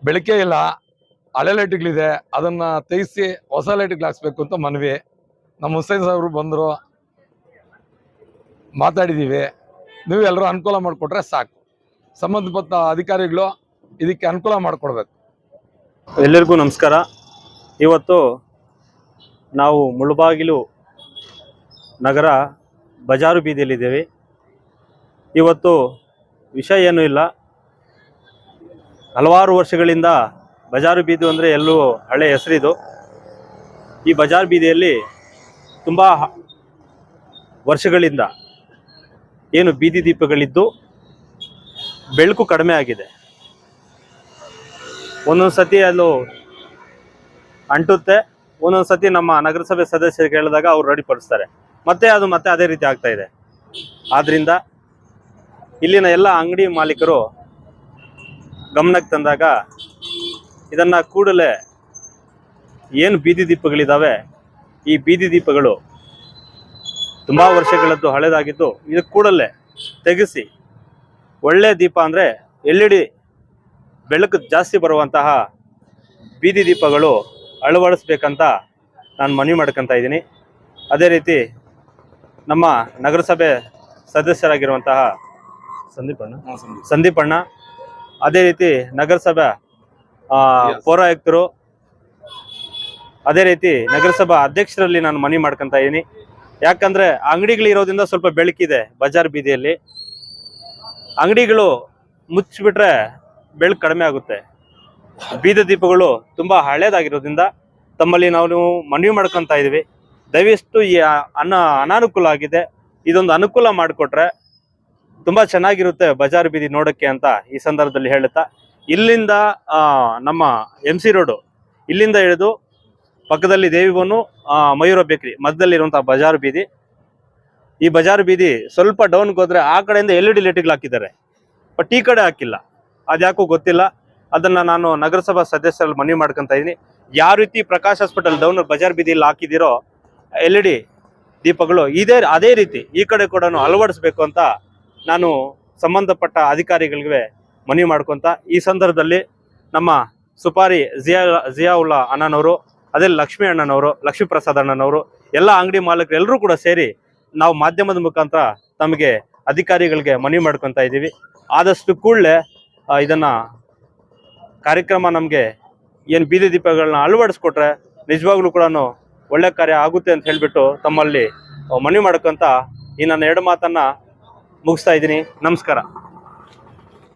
ಬೆಳಕೆ ಇಲ್ಲ, ಹಳೆ ಲೈಟ್ಗಳಿದೆ, ಅದನ್ನ ತೆಗೆಸಿ ಹೊಸ ಲೈಟ್ಗಳು ಹಾಕ್ಸ್ಬೇಕು ಅಂತ ಮನವಿ. ನಮ್ಮ ಹುಸೇನ್ ಸಾಹೇಬ್ರು ಬಂದರು, ಮಾತಾಡಿದ್ದೀವಿ. ನೀವು ಎಲ್ಲರೂ ಅನುಕೂಲ ಮಾಡಿಕೊಟ್ರೆ ಸಾಕು. ಸಂಬಂಧಪಟ್ಟ ಅಧಿಕಾರಿಗಳು ಇದಕ್ಕೆ ಅನುಕೂಲ ಮಾಡಿಕೊಡ್ಬೇಕು. ಎಲ್ಲರಿಗೂ ನಮಸ್ಕಾರ. ಇವತ್ತು ನಾವು ಮುಳಬಾಗಿಲು ನಗರ ಬಜಾರು ಬೀದಿಯಲ್ಲಿದ್ದೇವೆ. ಇವತ್ತು ವಿಷಯ ಏನೂ ಇಲ್ಲ. ಹಲವಾರು ವರ್ಷಗಳಿಂದ ಬಜಾರು ಬೀದಿ ಅಂದರೆ ಎಲ್ಲೂ ಹಳೆ ಹೆಸರಿದು. ಈ ಬಜಾರು ಬೀದಿಯಲ್ಲಿ ತುಂಬ ವರ್ಷಗಳಿಂದ ಏನು ಬೀದಿ ದೀಪಗಳಿದ್ದು ಬೆಳಕು ಕಡಿಮೆ ಆಗಿದೆ. ಒಂದೊಂದು ಸತಿ ಅದು ಅಂಟುತ್ತೆ, ಒಂದೊಂದು ಸತಿ ನಮ್ಮ ನಗರಸಭೆ ಸದಸ್ಯರಿಗೆ ಹೇಳಿದಾಗ ಅವ್ರು ರೆಡಿಪಡಿಸ್ತಾರೆ, ಮತ್ತೆ ಅದೇ ರೀತಿ ಆಗ್ತಾ ಇದೆ. ಆದ್ದರಿಂದ ಇಲ್ಲಿನ ಎಲ್ಲ ಅಂಗಡಿ ಮಾಲೀಕರು ಗಮನಕ್ಕೆ ತಂದಾಗ ಇದನ್ನು ಕೂಡಲೇ ಏನು ಬೀದಿ ದೀಪಗಳಿದ್ದಾವೆ, ಈ ಬೀದಿ ದೀಪಗಳು ತುಂಬ ವರ್ಷಗಳದ್ದು ಹಳೆದಾಗಿದ್ದು, ಇದು ಕೂಡಲೇ ತೆಗೆಸಿ ಒಳ್ಳೆ ದೀಪ ಅಂದರೆ LED ಬೆಳಕು ಜಾಸ್ತಿ ಬರುವಂತಹ ಬೀದಿ ದೀಪಗಳು ಅಳವಡಿಸ್ಬೇಕಂತ ನಾನು ಮನವಿ ಮಾಡ್ಕೊತಾ ಇದ್ದೀನಿ. ಅದೇ ರೀತಿ ನಮ್ಮ ನಗರಸಭೆ ಸದಸ್ಯರಾಗಿರುವಂತಹ ಸಂದೀಪಣ್ಣ, ಅದೇ ರೀತಿ ನಗರಸಭಾ ಪೌರಾಯುಕ್ತರು, ಅದೇ ರೀತಿ ನಗರಸಭಾ ಅಧ್ಯಕ್ಷರಲ್ಲಿ ನಾನು ಮನವಿ ಮಾಡ್ಕೊತಾ ಇದ್ದೀನಿ. ಯಾಕಂದರೆ ಅಂಗಡಿಗಳಿರೋದ್ರಿಂದ ಸ್ವಲ್ಪ ಬೆಳಕಿದೆ ಬಜಾರ್ ಬೀದಿಯಲ್ಲಿ. ಅಂಗಡಿಗಳು ಮುಚ್ಚಿಬಿಟ್ರೆ ಬೆಳಕು ಕಡಿಮೆ ಆಗುತ್ತೆ. ಬೀದಿ ದೀಪಗಳು ತುಂಬ ಹಳೇದಾಗಿರೋದ್ರಿಂದ ತಮ್ಮಲ್ಲಿ ನಾವು ಮನವಿ ಮಾಡ್ಕೊತಾ ಇದ್ದೀವಿ. ದಯವಿಟ್ಟು ಈ ಅನಾನುಕೂಲ ಆಗಿದೆ, ಇದೊಂದು ಅನುಕೂಲ ಮಾಡಿಕೊಟ್ರೆ ತುಂಬ ಚೆನ್ನಾಗಿರುತ್ತೆ ಬಜಾರ್ ಬೀದಿ ನೋಡೋಕ್ಕೆ ಅಂತ ಈ ಸಂದರ್ಭದಲ್ಲಿ ಹೇಳುತ್ತಾ, ಇಲ್ಲಿಂದ ನಮ್ಮ MC ರೋಡು ಇಲ್ಲಿಂದ ಹಿಡಿದು ಪಕ್ಕದಲ್ಲಿ ದೇವಿಬನ್ನು ಮಯೂರ ಬೇಕ್ರಿ ಮಧ್ಯದಲ್ಲಿರುವಂಥ ಬಜಾರು ಬೀದಿ. ಈ ಬಜಾರು ಬೀದಿ ಸ್ವಲ್ಪ ಡೌನ್ಗೆ ಹೋದರೆ ಆ ಕಡೆಯಿಂದ LED ಲೈಟ್ಗಳು ಹಾಕಿದ್ದಾರೆ, ಬಟ್ ಈ ಕಡೆ ಹಾಕಿಲ್ಲ. ಅದ್ಯಾಕೋ ಗೊತ್ತಿಲ್ಲ. ಅದನ್ನು ನಾನು ನಗರಸಭಾ ಸದಸ್ಯರಲ್ಲಿ ಮನವಿ ಮಾಡ್ಕೊತಾ ಇದ್ದೀನಿ. ಯಾವ ರೀತಿ ಪ್ರಕಾಶ್ ಹಾಸ್ಪಿಟಲ್ ಡೌನ್ ಬಜಾರ್ ಬೀದಿಯಲ್ಲಿ ಹಾಕಿದಿರೋ LED ದೀಪಗಳು ಅದೇ ರೀತಿ ಈ ಕಡೆ ಕೂಡ ಅಳವಡಿಸ್ಬೇಕು ಅಂತ ನಾನು ಸಂಬಂಧಪಟ್ಟ ಅಧಿಕಾರಿಗಳಿಗೆ ಮನವಿ ಮಾಡ್ಕೊತ, ಈ ಸಂದರ್ಭದಲ್ಲಿ ನಮ್ಮ ಸುಪಾರಿ ಜಿಯಾವುಲ್ಲಾ ಅಣ್ಣನವರು, ಅದೇ ಲಕ್ಷ್ಮೀ ಅಣ್ಣನವರು, ಲಕ್ಷ್ಮೀ ಪ್ರಸಾದ್ ಅಣ್ಣನವರು, ಎಲ್ಲ ಅಂಗಡಿ ಮಾಲೀಕರು ಎಲ್ಲರೂ ಕೂಡ ಸೇರಿ ನಾವು ಮಾಧ್ಯಮದ ಮುಖಾಂತರ ತಮಗೆ ಅಧಿಕಾರಿಗಳಿಗೆ ಮನವಿ ಮಾಡ್ಕೊತಾ ಇದ್ದೀವಿ. ಆದಷ್ಟು ಕೂಡಲೇ ಇದನ್ನು ಕಾರ್ಯಕ್ರಮ ನಮಗೆ ಏನು ಬೀದಿ ದೀಪಗಳನ್ನ ಅಳವಡಿಸ್ಕೊಟ್ರೆ ನಿಜವಾಗ್ಲೂ ಕೂಡ ಒಳ್ಳೆ ಕಾರ್ಯ ಆಗುತ್ತೆ ಅಂತ ಹೇಳಿಬಿಟ್ಟು ತಮ್ಮಲ್ಲಿ ಮನವಿ ಮಾಡ್ಕೊತ ಈ ನನ್ನ ಎರಡು ಮಾತನ್ನು ಮುಗಿಸ್ತಾ ಇದ್ದೀನಿ. ನಮಸ್ಕಾರ.